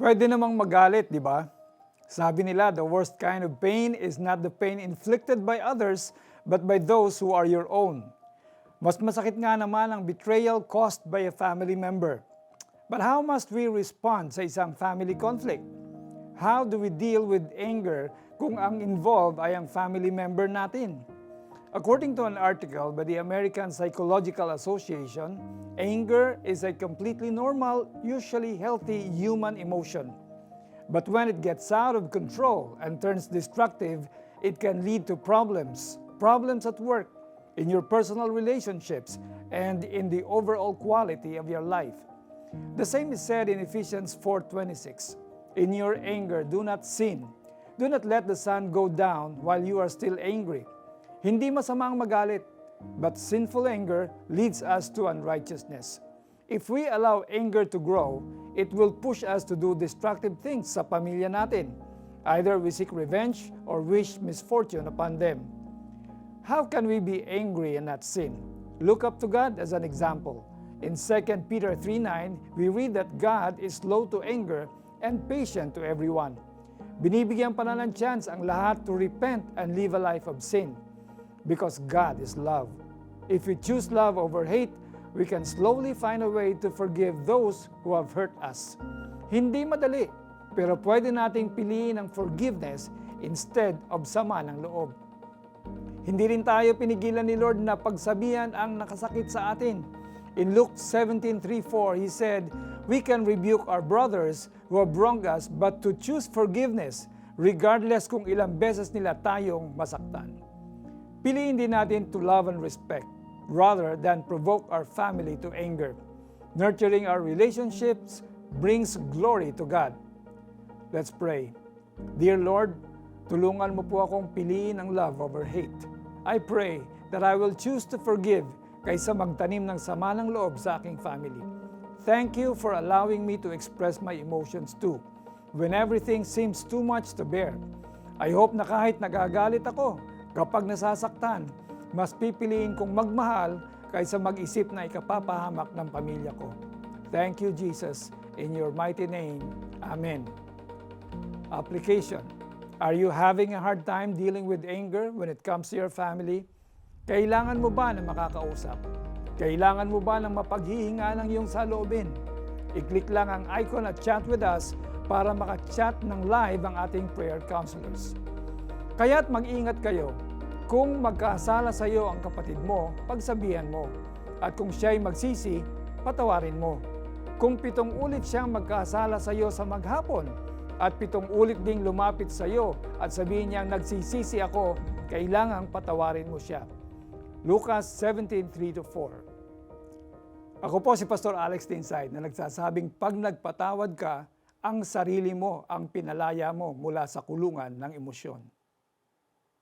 Pwede namang magalit, di ba? Sabi nila, the worst kind of pain is not the pain inflicted by others, but by those who are your own. Mas masakit nga naman ang betrayal caused by a family member. But how must we respond sa isang family conflict? How do we deal with anger kung ang involved ay ang family member natin? According to an article by the American Psychological Association, anger is a completely normal, usually healthy human emotion. But when it gets out of control and turns destructive, it can lead to problems. Problems at work, in your personal relationships, and in the overall quality of your life. The same is said in Ephesians 4:26. In your anger, do not sin. Do not let the sun go down while you are still angry. Hindi masamang magalit, but sinful anger leads us to unrighteousness. If we allow anger to grow, it will push us to do destructive things sa pamilya natin. Either we seek revenge or wish misfortune upon them. How can we be angry and not sin? Look up to God as an example. In 2 Peter 3:9, we read that God is slow to anger and patient to everyone. Binibigyan pa na ng chance ang lahat to repent and live a life of sin. Because God is love. If we choose love over hate, we can slowly find a way to forgive those who have hurt us. Hindi madali, pero pwede nating piliin ang forgiveness instead of sama ng loob. Hindi rin tayo pinigilan ni Lord na pagsabihan ang nakasakit sa atin. In Luke 17:3-4, He said, we can rebuke our brothers who have wronged us, but to choose forgiveness, regardless kung ilang beses nila tayong masaktan. Piliin din natin to love and respect, rather than provoke our family to anger. Nurturing our relationships brings glory to God. Let's pray. Dear Lord, tulungan mo po akong piliin ang love over hate. I pray that I will choose to forgive kaysa magtanim ng sama ng loob sa aking family. Thank you for allowing me to express my emotions too, when everything seems too much to bear. I hope na kahit nagagalit ako, kapag nasasaktan, mas pipiliin kong magmahal kaysa mag-isip na ikapapahamak ng pamilya ko. Thank you, Jesus. In your mighty name. Amen. Application. Are you having a hard time dealing with anger when it comes to your family? Kailangan mo ba ng makakausap? Kailangan mo ba ng mapaghihinga ng iyong saloobin? I-click lang ang icon at chat with us para maka-chat ng live ang ating prayer counselors. Kaya't mag-ingat kayo. Kung magkasala sa iyo ang kapatid mo, pagsabihan mo. At kung siya'y magsisi, patawarin mo. Kung 7 ulit siyang magkasala sa iyo sa maghapon, at 7 ulit ding lumapit sa iyo at sabihin niyang nagsisisi ako, kailangang patawarin mo siya. Lucas 17:3-4. Ako po si Pastor Alex Tinsay na nagsasabing pag nagpatawad ka, ang sarili mo ang pinalaya mo mula sa kulungan ng emosyon.